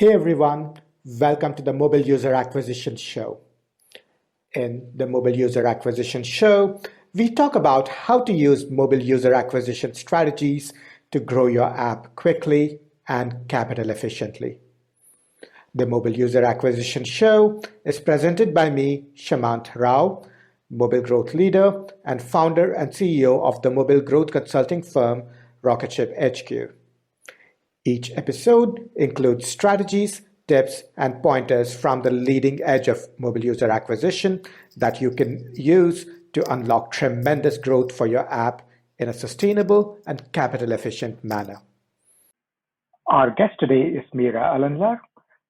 Hey everyone, welcome to the Mobile User Acquisition Show. In the Mobile User Acquisition Show, we talk about how to use mobile user acquisition strategies to grow your app quickly and capital efficiently. The Mobile User Acquisition Show is presented by me, Shamant Rao, mobile growth leader and founder and CEO of the mobile growth consulting firm Rocketship HQ. Each episode includes strategies, tips, and pointers from the leading edge of mobile user acquisition that you can use to unlock tremendous growth for your app in a sustainable and capital efficient manner. Our guest today is Miray Alanlar,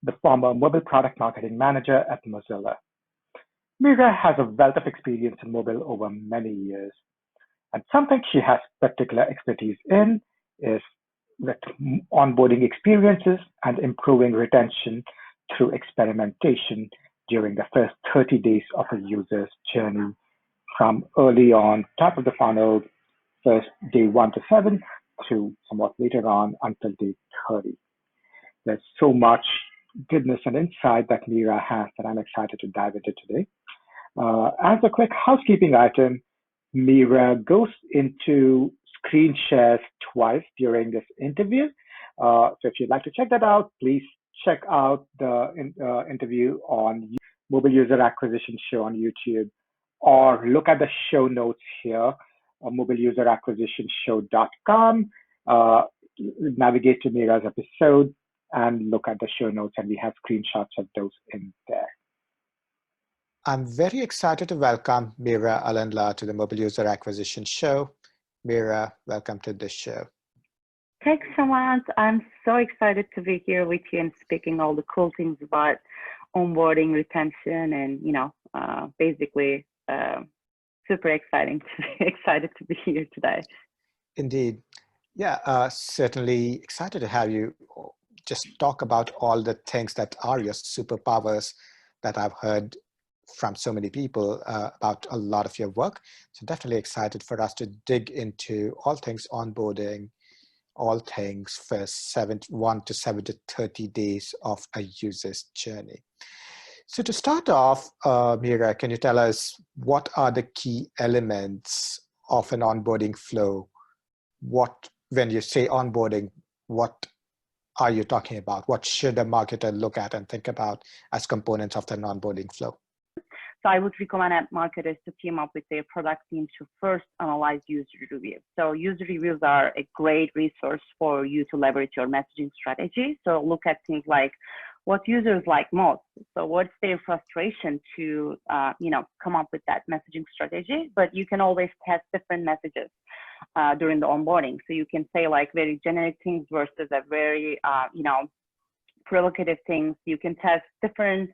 the former mobile product marketing manager at Mozilla. Miray has a wealth of experience in mobile over many years, and something she has particular expertise in is with onboarding experiences and improving retention through experimentation during the first 30 days of a user's journey, from early on, top of the funnel, first day 1 to 7, to somewhat later on until day 30. There's so much goodness and insight that Miray has that I'm excited to dive into today. As a quick housekeeping item, Miray goes into screen shares twice during this interview. So if you'd like to check that out, please check out the interview on Mobile User Acquisition Show on YouTube, or look at the show notes here on mobileuseracquisitionshow.com. Navigate to Miray's episode and look at the show notes, and we have screenshots of those in there. I'm very excited to welcome Miray Alanlar to the Mobile User Acquisition Show. Miray, welcome to this show. Thanks so much. I'm so excited to be here with you and speaking all the cool things about onboarding, retention, and basically super excited to be here today. Indeed. Yeah, certainly excited to have you just talk about all the things that are your superpowers that I've heard from so many people about a lot of your work. So definitely excited for us to dig into all things onboarding, all things first 1 to 7 to 30 days of a user's journey. So to start off, Miray, can you tell us what are the key elements of an onboarding flow? When you say onboarding, what are you talking about? What should a marketer look at and think about as components of the onboarding flow? So I would recommend marketers to team up with their product team to first analyze user reviews. So user reviews are a great resource for you to leverage your messaging strategy. So look at things like what users like most. So what's their frustration to, come up with that messaging strategy, but you can always test different messages during the onboarding. So you can say like very generic things versus a very, provocative things. You can test different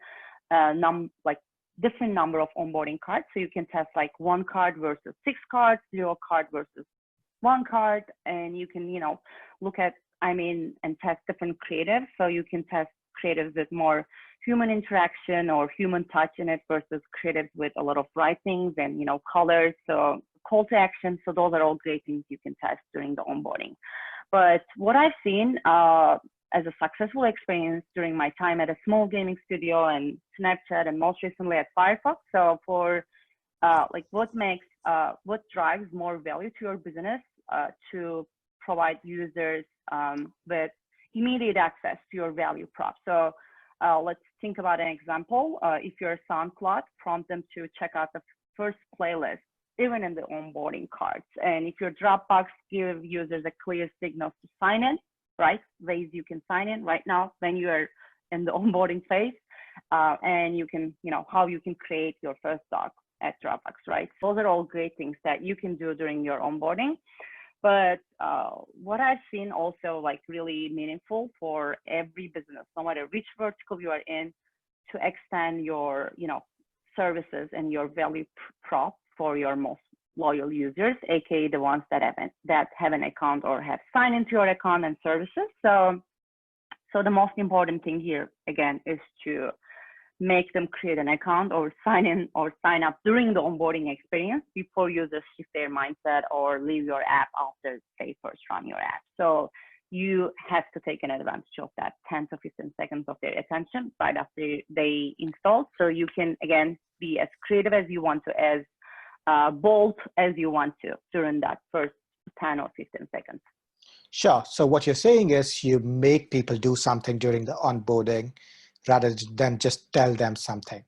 different number of onboarding cards. So you can test like 1 card versus 6 cards, 0 card versus 1 card. And you can, look at, and test different creatives. So you can test creatives with more human interaction or human touch in it versus creatives with a lot of writings and, colors. So call to action. So those are all great things you can test during the onboarding. But what I've seen, as a successful experience during my time at a small gaming studio and Snapchat and most recently at Firefox. So for what drives more value to your business to provide users with immediate access to your value prop. So let's think about an example. If you're SoundCloud, prompt them to check out the first playlist, even in the onboarding cards. And if your Dropbox, give users a clear signal to sign in, right? Ways you can sign in right now when you are in the onboarding phase, and you can, how you can create your first doc at Dropbox, right? Those are all great things that you can do during your onboarding. But what I've seen also like really meaningful for every business, no matter which vertical you are in, to extend your, services and your value prop for your most loyal users, aka the ones that have an account or have signed into your account and services. So the most important thing here again is to make them create an account or sign in or sign up during the onboarding experience before users shift their mindset or leave your app after they first run your app. So you have to take an advantage of that 10 to 15 seconds of their attention right after they install. So you can, again, be as creative as you want to, as bold as you want to during that first 10 or 15 seconds. Sure. So what you're saying is you make people do something during the onboarding rather than just tell them something,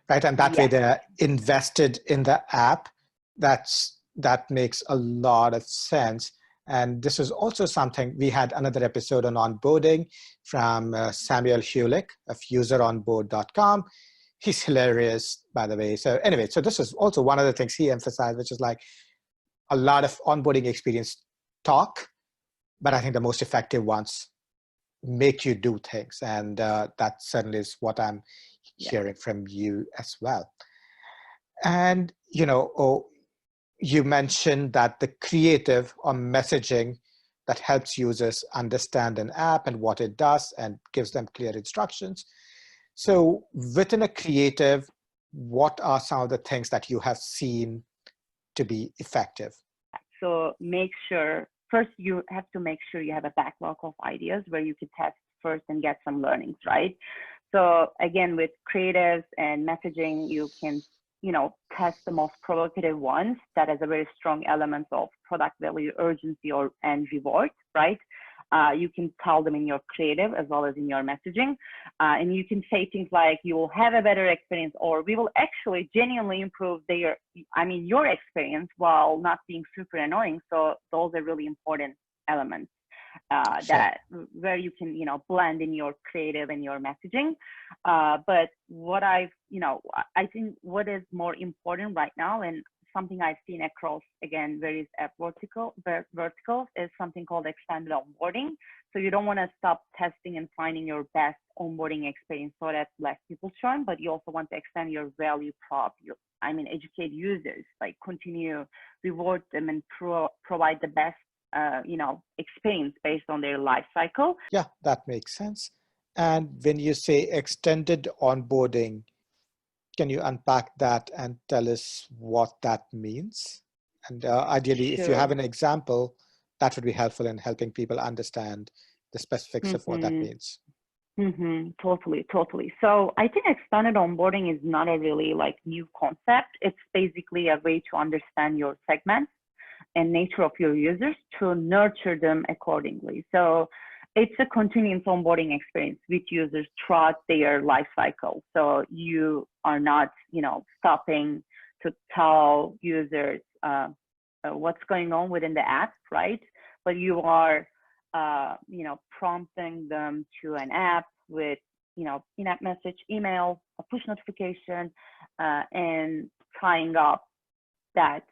right? And that way they're invested in the app. That makes a lot of sense. And this is also something, we had another episode on onboarding from Samuel Hulick of useronboard.com. He's hilarious, by the way. So anyway, so this is also one of the things he emphasized, which is like a lot of onboarding experience talk, but I think the most effective ones make you do things. And that certainly is what I'm hearing from you as well. And, you mentioned that the creative or messaging that helps users understand an app and what it does and gives them clear instructions. So within a creative, what are some of the things that you have seen to be effective? So first you have to make sure you have a backlog of ideas where you could test first and get some learnings, right? So again, with creatives and messaging, you can test the most provocative ones that has a very strong element of product value, urgency, and reward, right? You can tell them in your creative as well as in your messaging. And you can say things like, you will have a better experience, or we will actually genuinely improve your experience while not being super annoying. So those are really important elements. That where you can blend in your creative and your messaging, but what I think what is more important right now, and something I've seen across again various app verticals, is something called extended onboarding. So you don't want to stop testing and finding your best onboarding experience so that less people join, but you also want to extend your value prop. Educate users, like continue reward them and provide the best experience based on their life cycle. Yeah, that makes sense. And when you say extended onboarding, can you unpack that and tell us what that means? And ideally, if you have an example, that would be helpful in helping people understand the specifics of what that means. Totally. So I think extended onboarding is not a really new concept. It's basically a way to understand your segments and nature of your users to nurture them accordingly. So it's a continuous onboarding experience with users throughout their life cycle. So you are not, stopping to tell users what's going on within the app, right? But you are, prompting them to an app with, in-app message, email, a push notification, and tying up that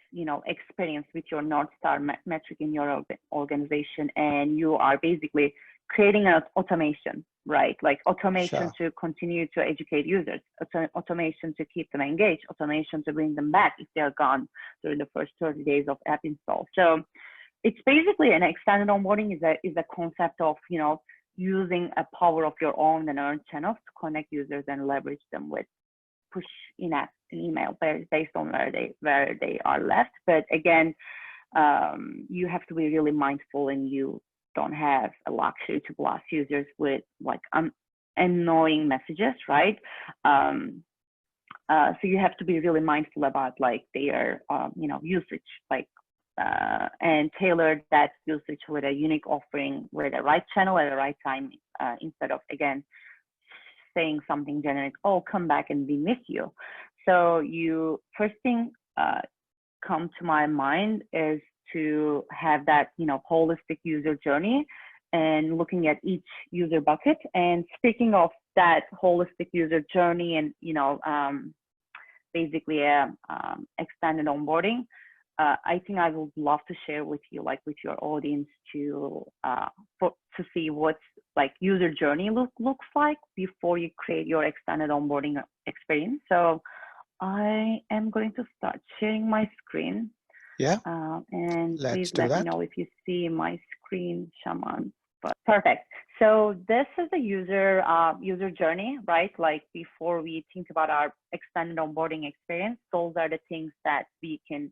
experience with your North Star metric in your organization. And you are basically creating an automation, right? Like automation to continue to educate users, automation to keep them engaged, automation to bring them back if they're gone during the first 30 days of app install. So it's basically an extended onboarding is a concept of using a power of your own and earned channels to connect users and leverage them with push in-app and email based on where they are left. But again, you have to be really mindful, and you don't have a luxury to blast users with annoying messages, right? So you have to be really mindful about their usage, and tailor that usage with a unique offering with the right channel at the right time, instead of again saying something generic, oh, come back and we miss you. So first thing come to my mind is to have that holistic user journey and looking at each user bucket. And speaking of that holistic user journey and basically extended onboarding, I think I would love to share with you, with your audience, to see what's user journey looks like before you create your extended onboarding experience. So I am going to start sharing my screen. Yeah. And Let's please let me know if you see my screen, Shaman. Perfect. So this is the user journey, right? Before we think about our extended onboarding experience, those are the things that we can,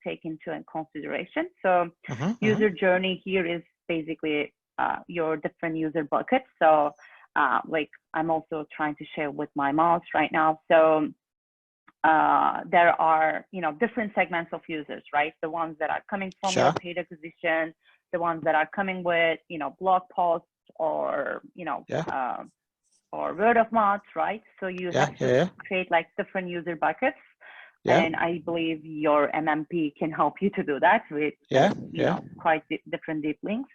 take into consideration. So user journey here is basically your different user buckets. So like I'm also trying to share with my mouse right now. So there are, different segments of users, right? The ones that are coming from your paid acquisition, the ones that are coming with, blog posts or, or word of mouth, right? So you have to create like different user buckets. And I believe your MMP can help you to do that with, quite different deep links.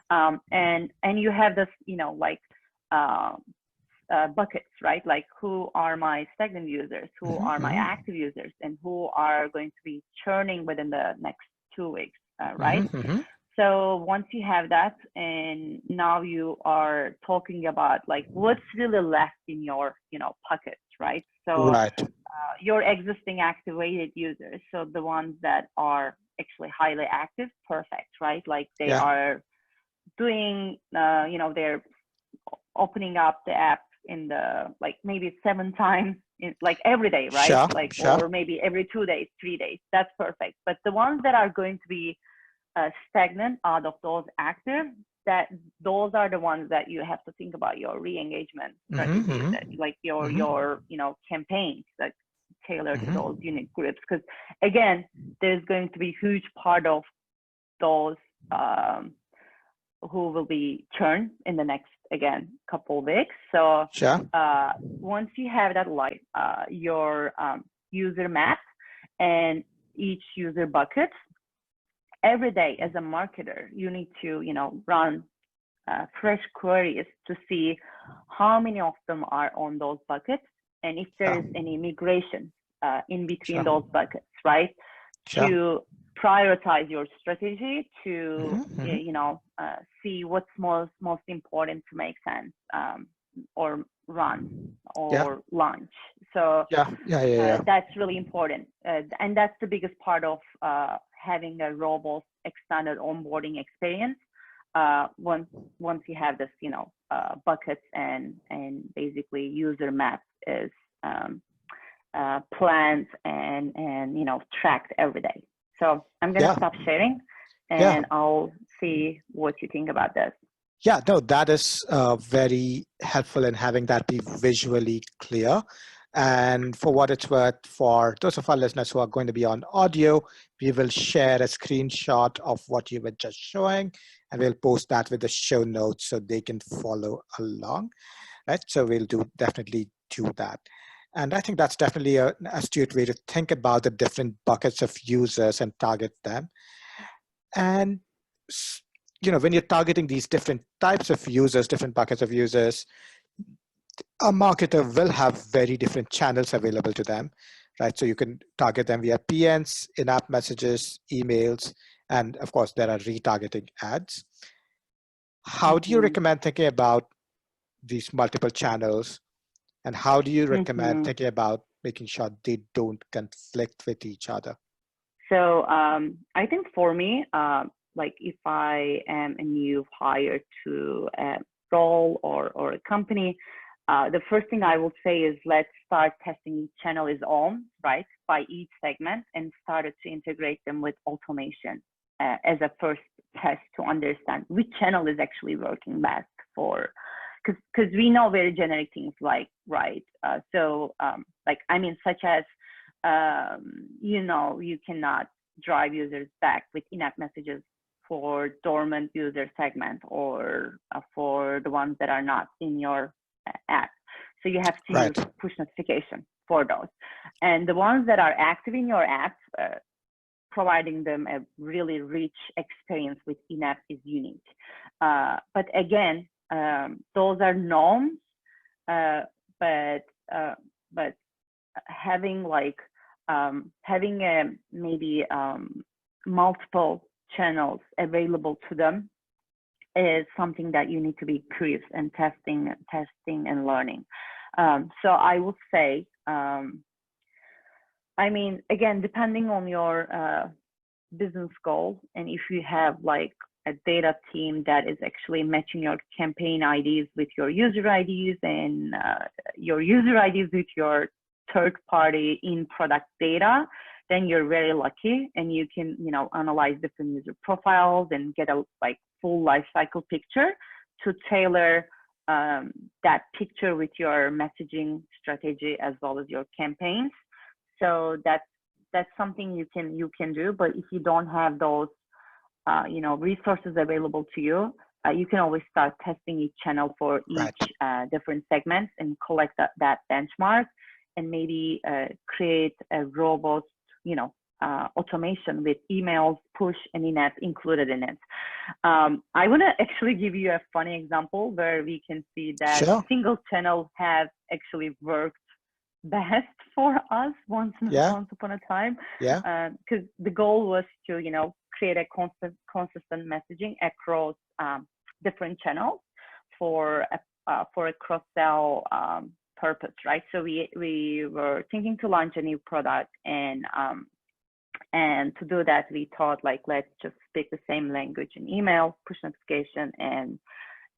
And you have this, buckets, right? Like who are my stagnant users, who are my active users, and who are going to be churning within the next 2 weeks, right? So once you have that, and now you are talking about like what's really left in your, pockets, right? So your existing activated users, so the ones that are actually highly active, perfect, right? Like they are doing, they're opening up the app in the like maybe 7 times in like every day, right? Or maybe every 2 days, 3 days. That's perfect. But the ones that are going to be stagnant out of those active, those are the ones that you have to think about your re-engagement strategy, like your campaigns that tailor to those unique groups. Because again, there's going to be a huge part of those who will be churned in the next, again, couple of weeks. So once you have that, like your user map and each user bucket, every day as a marketer, you need to, run fresh queries to see how many of them are on those buckets, and if there is any migration in between those buckets, right? To prioritize your strategy to, see what's most important to make sense, or run or launch. So that's really important. And that's the biggest part of having a robust expanded onboarding experience. Once you have this, buckets and basically user maps is planned and tracked every day. So I'm going to stop sharing, and I'll see what you think about this. Yeah, no, that is very helpful in having that be visually clear. And for what it's worth, for those of our listeners who are going to be on audio, we will share a screenshot of what you were just showing, and we'll post that with the show notes so they can follow along. Right? So we'll definitely do that. And I think that's definitely an astute way to think about the different buckets of users and target them. And when you're targeting these different types of users, different buckets of users, a marketer will have very different channels available to them, right? So you can target them via PNs, in-app messages, emails, and of course, there are retargeting ads. How do you recommend thinking about these multiple channels? And how do you recommend thinking about making sure they don't conflict with each other? So I think for me, like if I am a new hire to a role or a company, the first thing I will say is let's start testing each channel is on, right, by each segment, and started to integrate them with automation as a first test to understand which channel is actually working best for, because we know very generic things like, right, like, I mean, such as, you cannot drive users back with in-app messages for dormant user segment or for the ones that are not in your app. So you have to use push notification for those. And the ones that are active in your app, providing them a really rich experience with in-app is unique. But again, those are norms, but having like maybe multiple channels available to them is something that you need to be curious and testing and learning. So I would say, I mean, again, depending on your business goal, and if you have like a data team that is actually matching your campaign IDs with your user IDs and your user IDs with your third-party in-product data, then you're very lucky, and you can, you know, analyze different user profiles and get a like full life cycle picture to tailor that picture with your messaging strategy as well as your campaigns. So that's something you can do. But if you don't have those you know, resources available to you, you can always start testing each channel for each different segments and collect that benchmark, and maybe create a robust, you know, automation with emails, push, and in-app included in it. I want to actually give you a funny example where we can see that Sure. single channel has actually worked best for us once upon a time. Yeah. Because the goal was to, you know, create a consistent messaging across different channels for a cross-sell purpose, right? So we were thinking to launch a new product, and to do that, we thought like, let's just speak the same language in email, push notification, and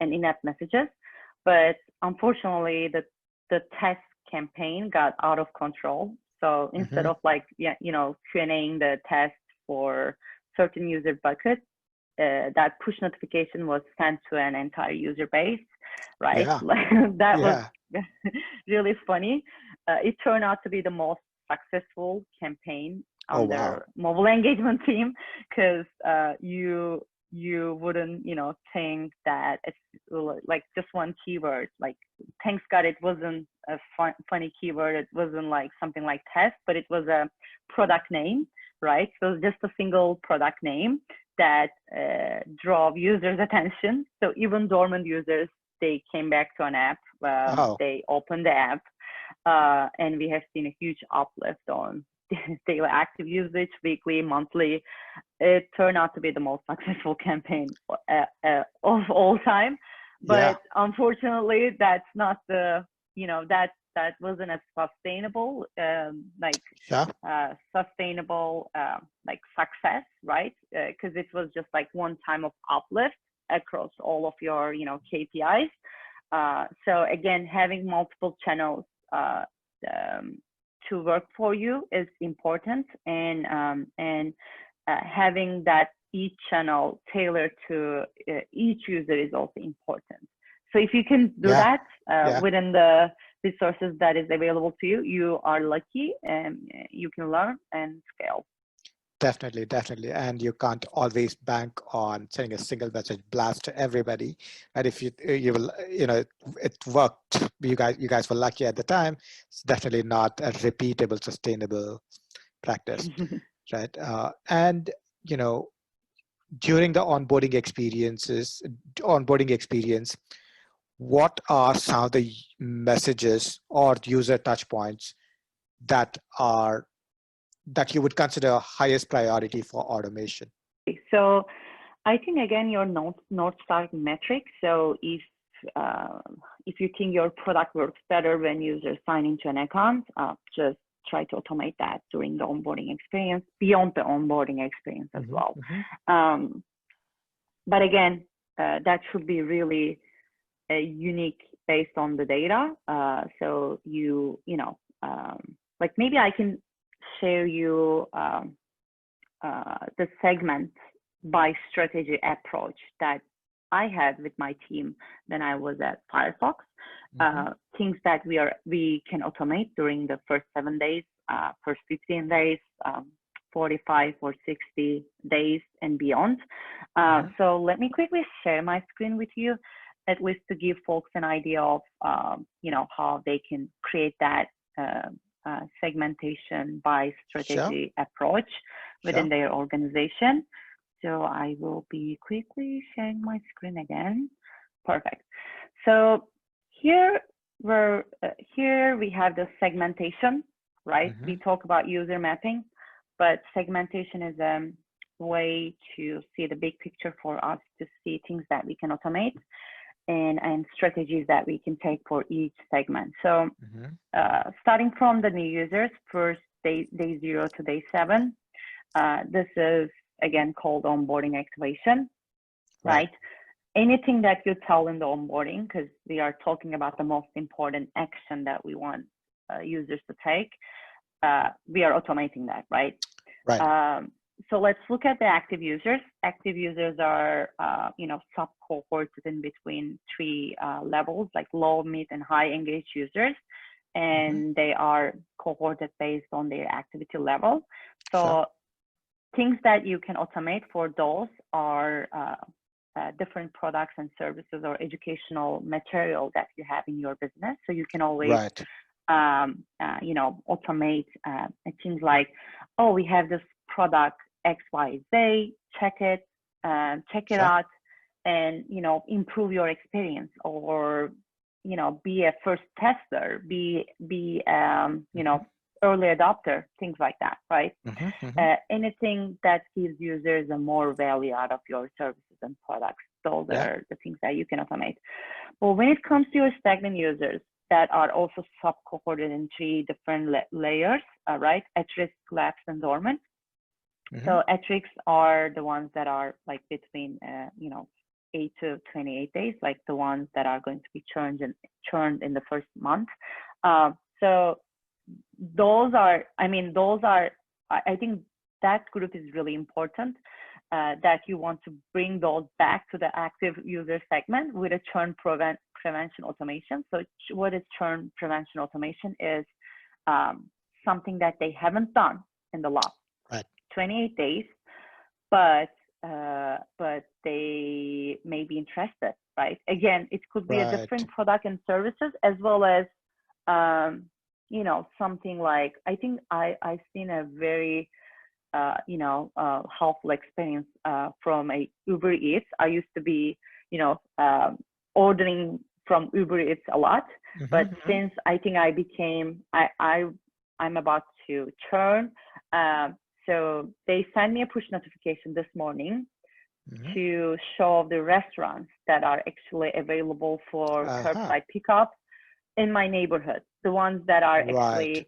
in-app messages. But unfortunately, the test campaign got out of control. So instead of like, you know, Q&Aing the test for certain user buckets, that push notification was sent to an entire user base, right? Yeah. That was really funny. It turned out to be the most successful campaign on their mobile engagement team, because you wouldn't, you know, think that it's like just one keyword. Like, thanks God it wasn't a funny keyword. It wasn't like something like test, but it was a product name, right? So just a single product name that drove users' attention. So even dormant users, they came back to an app. They opened the app, and we have seen a huge uplift on daily active usage, weekly, monthly. It turned out to be the most successful campaign of all time. But unfortunately, that's not the, you know, that wasn't a sustainable, sustainable like success, right? Because it was just like one time of uplift across all of your, you know, KPIs. So again, having multiple channels to work for you is important, and having that each channel tailored to each user is also important. So if you can do that within the resources that is available to you, you are lucky, and you can learn and scale. Definitely. And you can't always bank on sending a single message blast to everybody. And if you will, you know, it worked. You guys were lucky at the time. It's definitely not a repeatable, sustainable practice, right? And, you know, during the onboarding experience, what are some of the messages or user touch points that you would consider highest priority for automation? So I think, again, your North Star metric. So if you think your product works better when users sign into an account, just try to automate that during the onboarding experience, beyond the onboarding experience as well. But again, that should be really unique based on the data. So you know, like maybe I can share you the segment by strategy approach that I had with my team when I was at Firefox. Things that we can automate during the first 7 days, first 15 days, 45 or 60 days and beyond. So let me quickly share my screen with you, at least to give folks an idea of you know, how they can create that segmentation by strategy approach within their organization. So I will be quickly sharing my screen again. Perfect. So here we have the segmentation, right? We talk about user mapping, but segmentation is a way to see the big picture for us, to see things that we can automate, and strategies that we can take for each segment. So starting from the new users, first day 0 to day 7, this is again called onboarding activation, right? Anything that you tell in the onboarding, because we are talking about the most important action that we want users to take. we are automating that, right? Right. So let's look at the active users. Active users are, sub-cohorts in between three levels, like low, mid, and high engaged users. And they are cohorted based on their activity level. So things that you can automate for those are different products and services or educational material that you have in your business. So you can always, automate things like, oh, we have this product XYZ, check it out, and improve your experience, or be a first tester, be early adopter, things like that, right? Anything that gives users a more value out of your services and products, those are the things that you can automate. But when it comes to your stagnant users that are also sub-cohorted in three different layers, right? At risk, lapsed, and dormant. So at risk are the ones that are like between 8 to 28 days, like the ones that are going to be churned in the first month. So those are, I think that group is really important, that you want to bring those back to the active user segment with a churn prevention automation. So what is churn prevention automation is something that they haven't done in the last 28 days, but they may be interested, right? Again, it could be a different product and services, as well as something like, I think I've seen a very helpful experience from a Uber Eats. I used to be ordering from Uber Eats a lot, but since I think I became I'm about to churn, so they sent me a push notification this morning to show the restaurants that are actually available for curbside pickup in my neighborhood. The ones that are actually,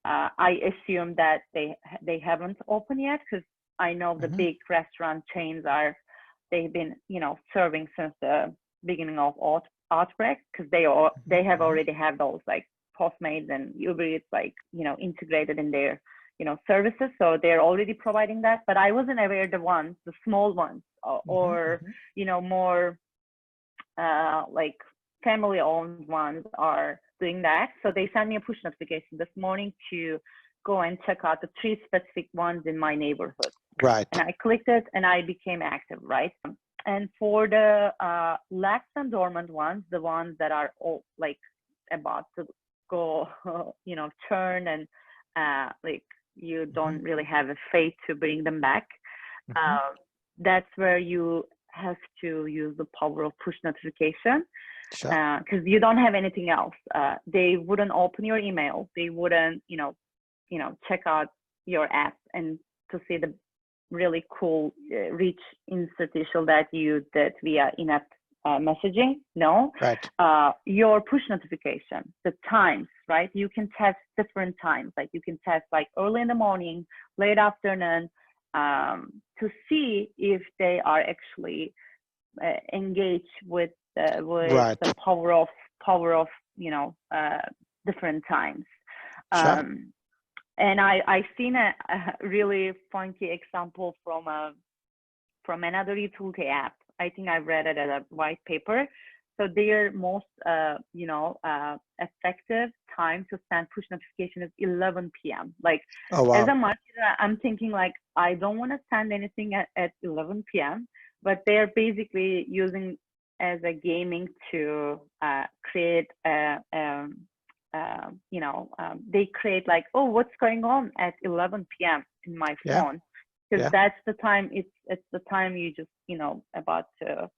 I assume that they haven't opened yet, because I know the big restaurant chains they've been serving since the beginning of outbreak, because they have already have those like Postmates and Uber Eats integrated in their services, so they're already providing that. But I wasn't aware the small ones, or more like family-owned ones are doing that. So they sent me a push notification this morning to go and check out the 3 specific ones in my neighborhood. Right. And I clicked it, and I became active, right? And for the lax and dormant ones, the ones that are all like about to go, churn, and like you don't really have a faith to bring them back, that's where you have to use the power of push notification, because you don't have anything else. They wouldn't open your email. They wouldn't, check out your app and to see the really cool rich interstitial that you did via in-app messaging. No, your push notification, the times, right? You can test different times. Like you can test like early in the morning, late afternoon, to see if they are actually engaged with the power of different times. And I seen a really funky example from another utility app. I think I read it at a white paper. So their most effective time to send push notification is 11 p.m. Like as a marketer, I'm thinking like I don't want to send anything at 11 p.m. But they're basically using as a gaming to create they create like, oh, what's going on at 11 p.m. in my phone, because that's the time. It's the time you just about to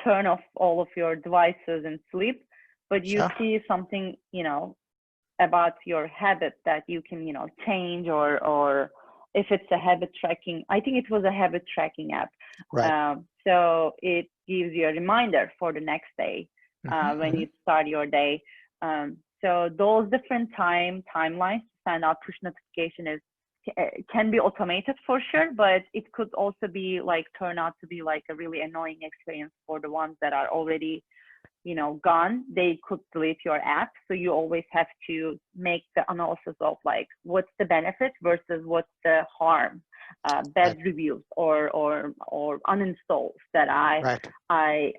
turn off all of your devices and sleep, but you see something about your habit that you can change, or if it's a habit tracking. I think it was a habit tracking app, so it gives you a reminder for the next day when you start your day. So those different timelines to send out push notification can be automated for sure, but it could also be like turn out to be like a really annoying experience for the ones that are already gone, they could delete your app. So you always have to make the analysis of like what's the benefit versus what's the harm, bad Right. reviews or uninstalls that Right. I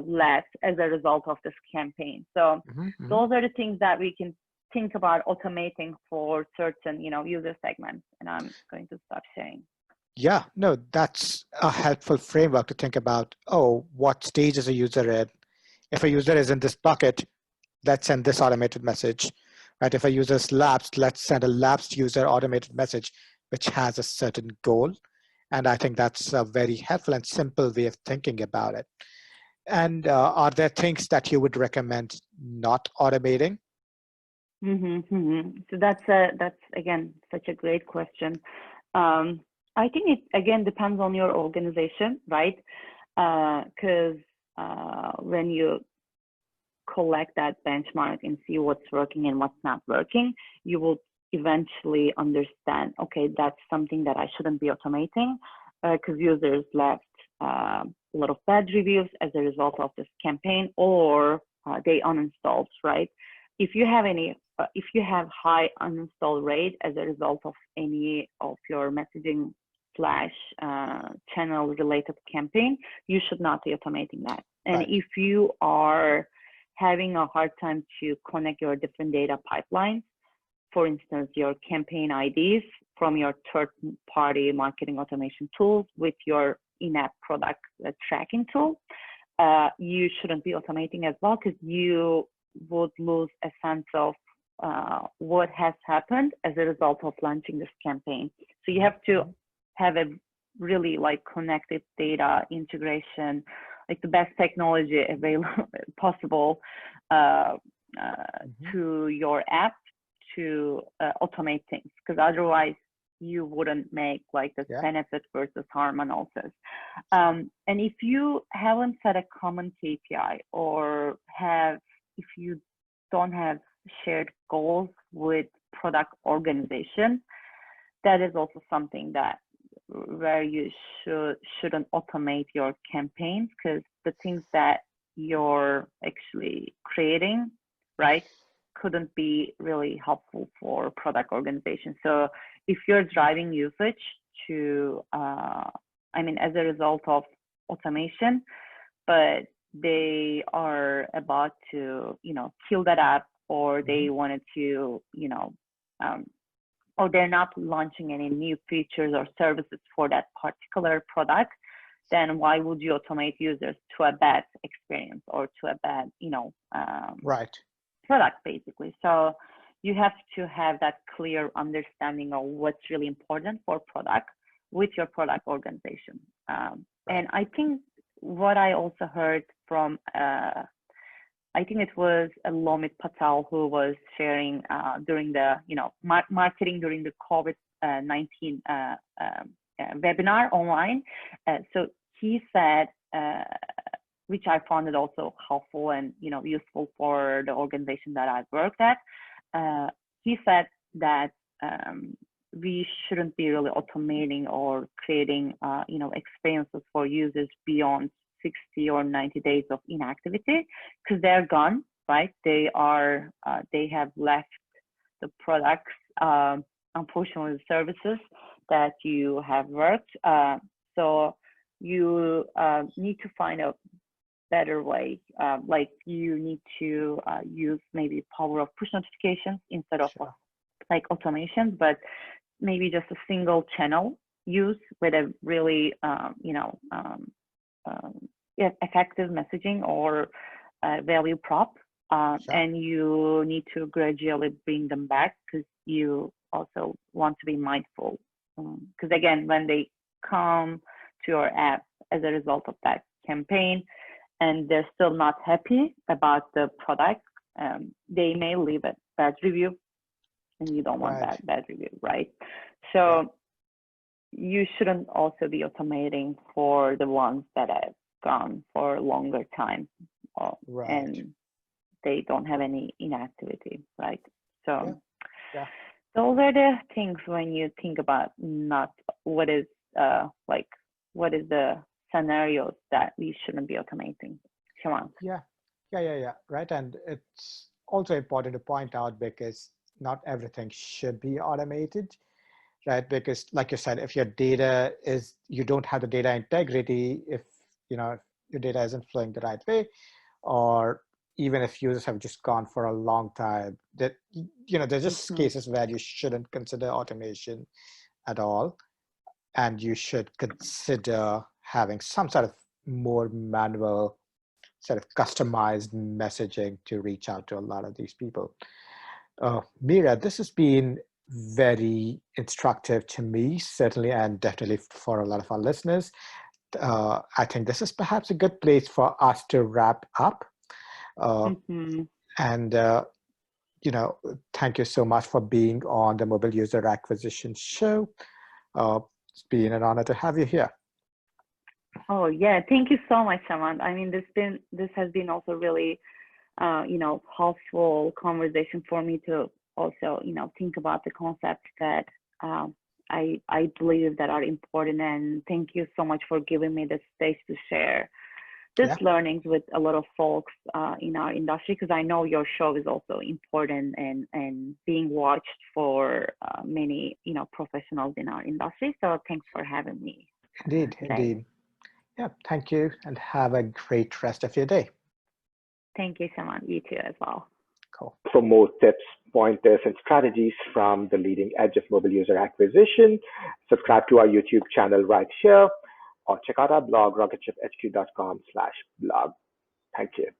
left as a result of this campaign. So those are the things that we can think about automating for certain user segments. And I'm going to stop sharing. Yeah, no, that's a helpful framework to think about. Oh, what stage is a user in? If a user is in this bucket, let's send this automated message. Right? If a user's lapsed, let's send a lapsed user automated message, which has a certain goal. And I think that's a very helpful and simple way of thinking about it. And are there things that you would recommend not automating? So that's again such a great question. I think it again depends on your organization, right? Because when you collect that benchmark and see what's working and what's not working, you will eventually understand, okay, that's something that I shouldn't be automating because users left a lot of bad reviews as a result of this campaign, or they uninstalled, right? If you have high uninstall rate as a result of any of your messaging slash channel related campaign, you should not be automating that. And Right. if you are having a hard time to connect your different data pipelines, for instance, your campaign IDs from your third-party marketing automation tools with your in-app product tracking tool, you shouldn't be automating as well, because you would lose a sense of what has happened as a result of launching this campaign. So you have to have a really like connected data integration, like the best technology available possible to your app to automate things, because otherwise you wouldn't make like this benefit versus harm analysis. And if you haven't set a common KPI, or if you don't have shared goals with product organization, that is also something where you shouldn't automate your campaigns, because the things that you're actually creating, right, couldn't be really helpful for product organization. So if you're driving usage to, as a result of automation, but they are about to, kill that app, or they wanted to, or they're not launching any new features or services for that particular product, then why would you automate users to a bad experience or to a bad, Right. product, basically? So you have to have that clear understanding of what's really important for product with your product organization. And I think what I also heard from, I think it was Lomit Patel, who was sharing during the, marketing during the COVID-19 webinar online. So he said, which I found it also helpful and, useful for the organization that I've worked at. He said that we shouldn't be really automating or creating, experiences for users beyond 60 or 90 days of inactivity, because they're gone, right? They have left the products, unfortunately, the services that you have worked. So you need to find a better way. Like you need to use maybe power of push notifications instead of like automations, but maybe just a single channel use with a really, effective messaging or value prop. And you need to gradually bring them back, because you also want to be mindful. Because again, when they come to your app as a result of that campaign and they're still not happy about the product, they may leave a bad review, and you don't want that bad review, right? So you shouldn't also be automating for the ones that have gone for a longer time, and they don't have any inactivity, right? So those are the things when you think about not what is the scenarios that we shouldn't be automating. Come on. Yeah. Right. And it's also important to point out because not everything should be automated, right? Because like you said, if your data is, you don't have the data integrity, if, if your data isn't flowing the right way, or even if users have just gone for a long time, that, there's just Mm-hmm. cases where you shouldn't consider automation at all. And you should consider having some sort of more manual, sort of customized messaging to reach out to a lot of these people. Mira, this has been very instructive to me, certainly, and definitely for a lot of our listeners. I think this is perhaps a good place for us to wrap up. Uh, Mm-hmm. and, thank you so much for being on the Mobile User Acquisition Show. It's been an honor to have you here. Oh yeah, thank you so much, Shaman. I mean, this has been also really helpful conversation for me to also, think about the concepts that um, I believe that are important. And thank you so much for giving me the space to share this Yeah, learnings with a lot of folks in our industry, because I know your show is also important and being watched for many, professionals in our industry. So thanks for having me indeed, today. indeed. Yeah, thank you, and have a great rest of your day. Thank you, Shaman. You too as well. Cool. For more tips, pointers, and strategies from the leading edge of mobile user acquisition, subscribe to our YouTube channel right here or check out our blog, rocketship.hq.com/blog. Thank you.